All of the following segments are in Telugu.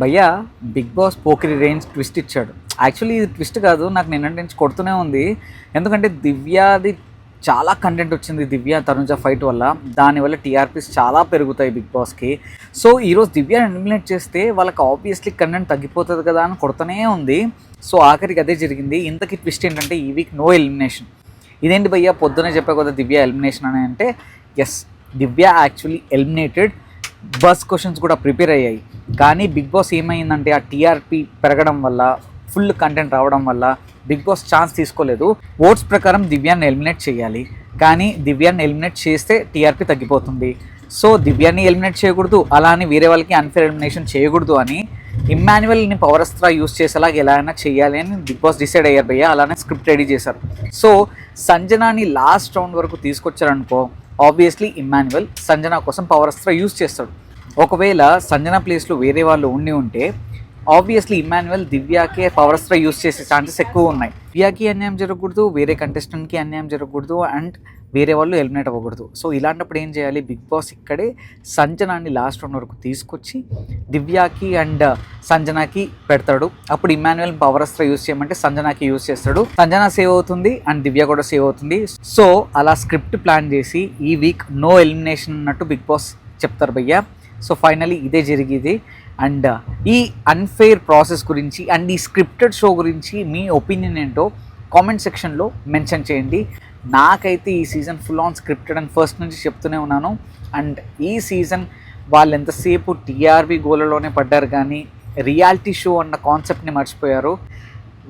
భయ్యా Bigg Boss Pokiri range twist ఇచ్చాడు. యాక్చువల్లీ ఇది ట్విస్ట్ కాదు, నాకు నిన్నటి నుంచి కొడుతూనే ఉంది. ఎందుకంటే దివ్యాది చాలా కంటెంట్ వచ్చింది దివ్య తనుజ ఫైట్ వల్ల. దానివల్ల టీఆర్పీస్ చాలా పెరుగుతాయి బిగ్ బాస్కి. సో ఈరోజు దివ్య ఎలిమినేట్ చేస్తే వాళ్ళకి ఆబ్వియస్లీ కంటెంట్ తగ్గిపోతుంది కదా అని కొడుతూనే ఉంది. సో ఆఖరికి అదే జరిగింది. ఇంతకీ ట్విస్ట్ ఏంటంటే ఈ వీక్ నో ఎలిమినేషన్. ఇదేంటి భయ్యా పొద్దునే చెప్పే కదా దివ్య ఎలిమినేషన్ అని అంటే, ఎస్, దివ్య యాక్చువల్లీ ఎలిమినేటెడ్. బస్ క్వశ్చన్స్ కూడా ప్రిపేర్ అయ్యాయి. కానీ బిగ్ బాస్ ఏమైందంటే ఆ టీఆర్పీ పెరగడం వల్ల, ఫుల్ కంటెంట్ రావడం వల్ల బిగ్ బాస్ ఛాన్స్ తీసుకోలేదు. ఓట్స్ ప్రకారం దివ్యాన్ని ఎలిమినేట్ చేయాలి, కానీ దివ్యాన్ని ఎలిమినేట్ చేస్తే టీఆర్పీ తగ్గిపోతుంది. సో దివ్యాన్ని ఎలిమినేట్ చేయకూడదు, అలా అని వేరే వాళ్ళకి అన్ఫేర్ ఎలిమినేషన్ చేయకూడదు అని ఇమ్మాన్యువల్ని పవర్ అస్త్రా యూస్ చేసేలాగా ఎలా అయినా చేయాలి అని బిగ్ బాస్ డిసైడ్ అయ్యారు భయ్య. అలానే స్క్రిప్ట్ రెడీ చేశారు. సో సంజనాని లాస్ట్ రౌండ్ వరకు తీసుకొచ్చారనుకో, ఆబ్వియస్లీ ఇమ్మాన్యువల్ సంజన కోసం పవర్ అస్త్రా యూస్ చేస్తాడు. ఒకవేళ సంజన ప్లేస్లో వేరే వాళ్ళు ఉంటే ఆబ్వియస్లీ ఇమ్మాన్యువల్ దివ్యాకే పవర్ అస్త్రా యూస్ చేసే ఛాన్సెస్ ఎక్కువ ఉన్నాయి. దివ్యాకి అన్యాయం జరగకూడదు, వేరే కంటెస్టెంట్కి అన్యాయం జరగకూడదు, అండ్ వేరే వాళ్ళు ఎలిమినేట్ అవ్వకూడదు. సో ఇలాంటప్పుడు ఏం చేయాలి, బిగ్ బాస్ ఇక్కడే సంజనాని లాస్ట్ రౌండ్ వరకు తీసుకొచ్చి దివ్యాకి అండ్ సంజనాకి పెడతాడు. అప్పుడు ఇమ్మాన్యువల్ పవర్ అస్త్రా యూస్ చేయమంటే సంజనాకి యూస్ చేస్తాడు. సంజన సేవ్ అవుతుంది అండ్ దివ్య కూడా సేవ్ అవుతుంది. సో అలా స్క్రిప్ట్ ప్లాన్ చేసి ఈ వీక్ నో ఎలిమినేషన్ అన్నట్టు బిగ్ బాస్ చెప్తారు భయ్య. సో ఫైనలీ ఇదే జరిగేది. అండ్ ఈ అన్ఫెయిర్ ప్రాసెస్ గురించి అండ్ ఈ స్క్రిప్టెడ్ షో గురించి మీ ఒపీనియన్ ఏంటో కామెంట్ సెక్షన్లో మెన్షన్ చేయండి. నాకైతే ఈ సీజన్ ఫుల్ ఆన్ స్క్రిప్టెడ్ అని ఫస్ట్ నుంచి చెప్తూనే ఉన్నాను. అండ్ ఈ సీజన్ వాళ్ళు ఎంతసేపు టీఆర్పీ గోలలోనే పడ్డారు, కానీ రియాలిటీ షో అన్న కాన్సెప్ట్ని మర్చిపోయారు.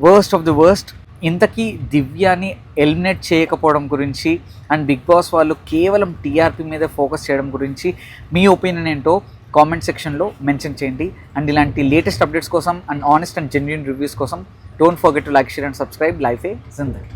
Worst of the worst. ఇంతకీ దివ్యాని ఎలిమినేట్ చేయకపోవడం గురించి అండ్ బిగ్ బాస్ వాళ్ళు కేవలం టీఆర్పీ మీద ఫోకస్ చేయడం గురించి మీ ఒపీనియన్ ఏంటో కామెంట్ సెక్షన్లో మెన్షన్ చేయండి. అండ్ ఇలాంటి లేటెస్ట్ అప్డేట్స్ కోసం and honest and genuine reviews కోసం don't forget to like, share and subscribe. Life ఏ జిందగీ.